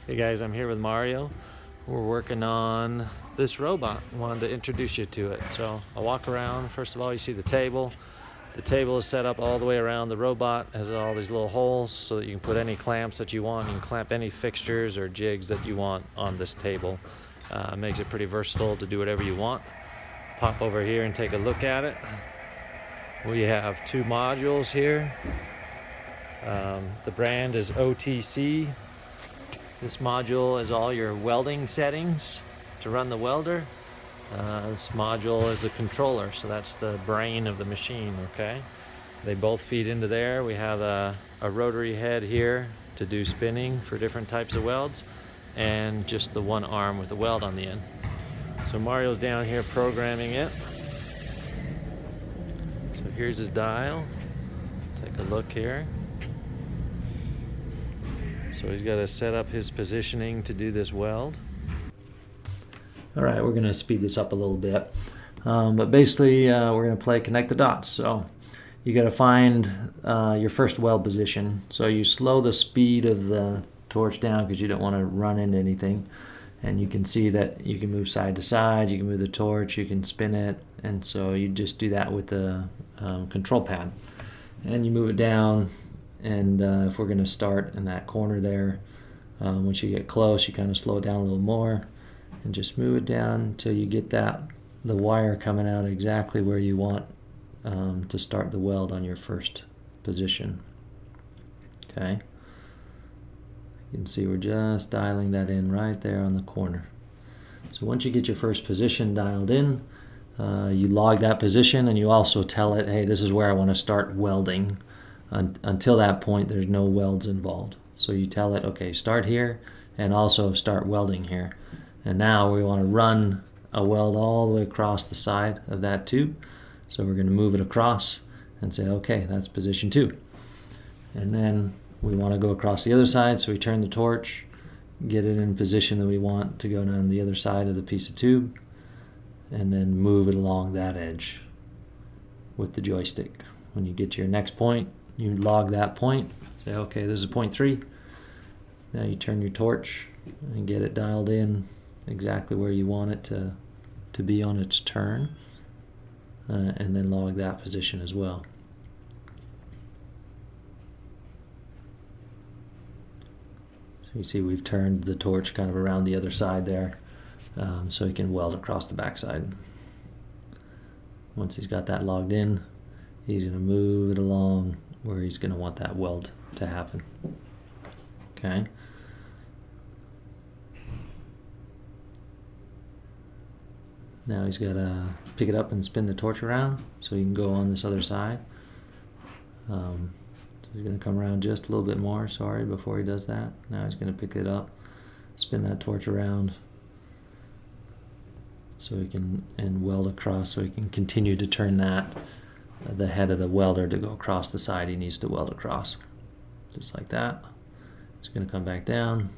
Hey guys, I'm here with Mario. We're working on this robot. Wanted to introduce you to it. So I'll walk around. First of all, you see the table. The table is set up all the way around the robot. It has all these little holes so that you can put any clamps that you want. You can clamp any fixtures or jigs that you want on this table. Makes it pretty versatile to do whatever you want. Pop over here and take a look at it. We have two modules here. The brand is OTC. This module is all your welding settings to run the welder. This module is a controller, so that's the brain of the machine, okay? They both feed into there. We have a rotary head here to do spinning for different types of welds, and just the one arm with the weld on the end. So Mario's down here programming it. So here's his dial. Take a look here. So he's got to set up his positioning to do this weld. All right, we're going to speed this up a little bit. But basically, we're going to play connect the dots. So you got to find your first weld position. So you slow the speed of the torch down because you don't want to run into anything. And you can see that you can move side to side, you can move the torch, you can spin it. And so you just do that with the control pad. And you move it down. And if we're going to start in that corner there, once you get close, you kind of slow it down a little more and just move it down until you get the wire coming out exactly where you want to start the weld on your first position. Okay. You can see we're just dialing that in right there on the corner. So once you get your first position dialed in, you log that position and you also tell it, hey, this is where I want to start welding. Until that point, there's no welds involved. So you tell it, okay, start here and also start welding here. And now we want to run a weld all the way across the side of that tube. So we're going to move it across and say, okay, that's position 2. And then we want to go across the other side, so we turn the torch, get it in position that we want to go down the other side of the piece of tube, and then move it along that edge with the joystick. When you get to your next point, you log that point, say, okay, this is point 3. Now you turn your torch and get it dialed in exactly where you want it to be on its turn, and then log that position as well. So you see we've turned the torch kind of around the other side there, so he can weld across the backside. Once he's got that logged in, he's going to move it along where he's going to want that weld to happen. Okay. Now he's got to pick it up and spin the torch around so he can go on this other side. So he's going to come around just a little bit more, before he does that. Now he's going to pick it up, spin that torch around so he can, and weld across so he can continue to turn the head of the welder to go across the side he needs to weld across. Just like that. It's going to come back down.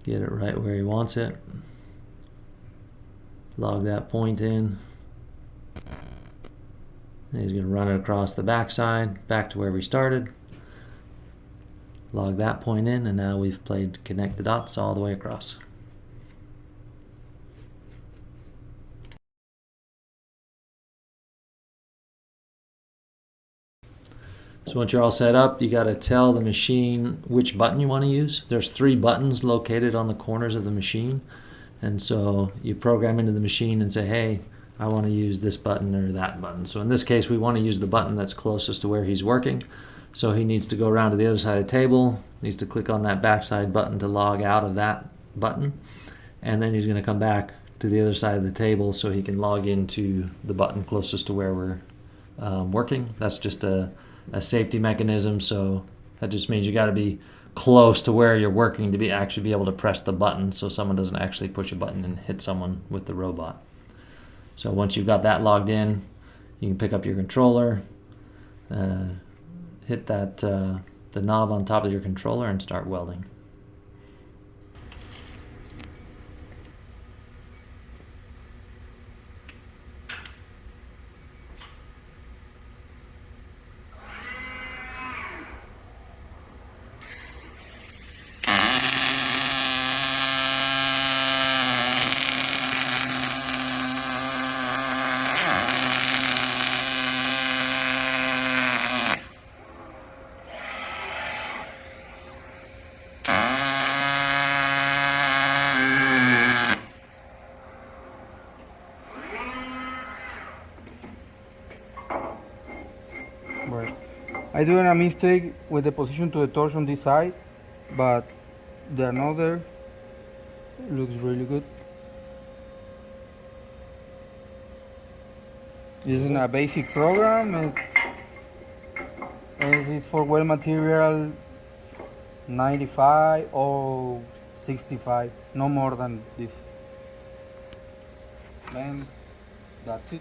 Get it right where he wants it. Log that point in. And he's going to run it across the backside, back to where we started. Log that point in, and now we've played connect the dots all the way across. So once you're all set up, you got to tell the machine which button you want to use. There's 3 buttons located on the corners of the machine. And so you program into the machine and say, hey, I want to use this button or that button. So in this case, we want to use the button that's closest to where he's working. So he needs to go around to the other side of the table, needs to click on that backside button to log out of that button. And then he's going to come back to the other side of the table so he can log into the button closest to where we're working. That's just a safety mechanism, so that just means you got to be close to where you're working to actually be able to press the button so someone doesn't actually push a button and hit someone with the robot. So once you've got that logged in, you can pick up your controller, hit the knob on top of your controller and start welding. I doing a mistake with the position to the torch on this side, but the another looks really good. This is a basic program, and it is for weld material 95 or 65, no more than this. And that's it.